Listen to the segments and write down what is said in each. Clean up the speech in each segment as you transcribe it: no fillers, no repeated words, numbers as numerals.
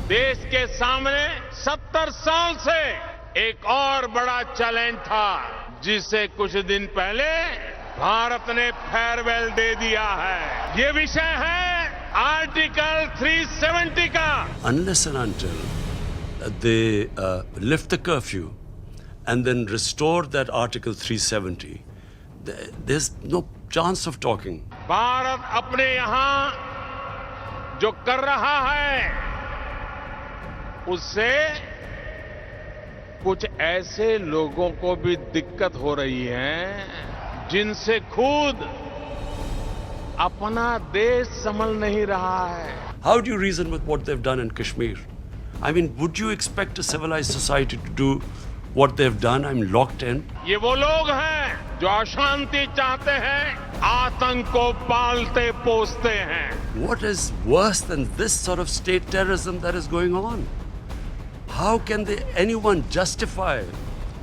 देश के सामने 70 साल से एक और बड़ा चैलेंज था, जिसे कुछ दिन पहले भारत ने फेयरवेल दे दिया है। ये विषय है आर्टिकल 370 का। Unless and until they lift the curfew and then restore that Article 370, there's no chance of talking. Bharat अपने यहां जो कर रहा है, उससे कुछ ऐसे लोगों को भी दिक्कत हो रही है, जिनसे खुद अपना देश संभल नहीं रहा है। How do you reason with what they've done in Kashmir? I mean, would you expect a civilized society to do what they've done? I'm locked in. ये वो लोग हैं जो अशांति चाहते हैं, आतंक को पालते पोसते हैं। What is worse than this sort of state terrorism that is going on? How can anyone justify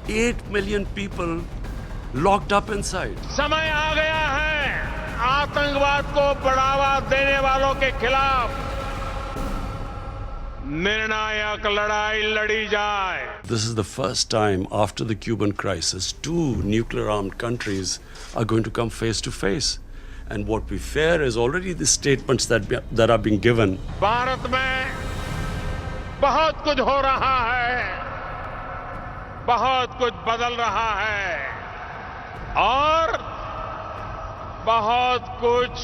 8 million people locked up inside? समय आ गया है आतंकवाद को बढ़ावा देने वालों के खिलाफ निर्णायक लड़ाई लड़ी जाए। This is the first time after the Cuban crisis, two nuclear-armed countries are going to come face to face. And what we fear is already the statements that are being given. Bharat में बहुत कुछ हो रहा है, बहुत कुछ बदल रहा है और बहुत कुछ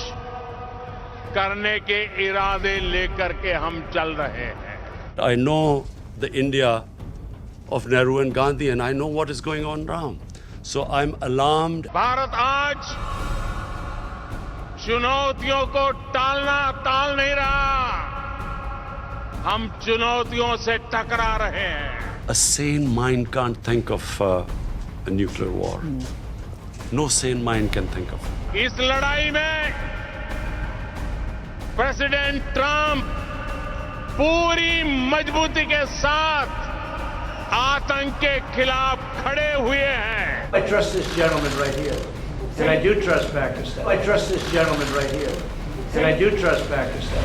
करने के इरादे लेकर के हम चल रहे हैं। I know the India of Nehru and Gandhi, and I know what is going on now. So I'm alarmed. Bharat आज चुनौतियों को टाल नहीं रहा, हम चुनौतियों से टकरा रहे हैं। A sane mind can't think of a nuclear war. No sane mind can think of it. इस लड़ाई में प्रेसिडेंट ट्रंप पूरी मजबूती के साथ आतंक के खिलाफ खड़े हुए हैं। I trust this gentleman right here. And I do trust Pakistan. I trust this gentleman right here. And I do trust Pakistan.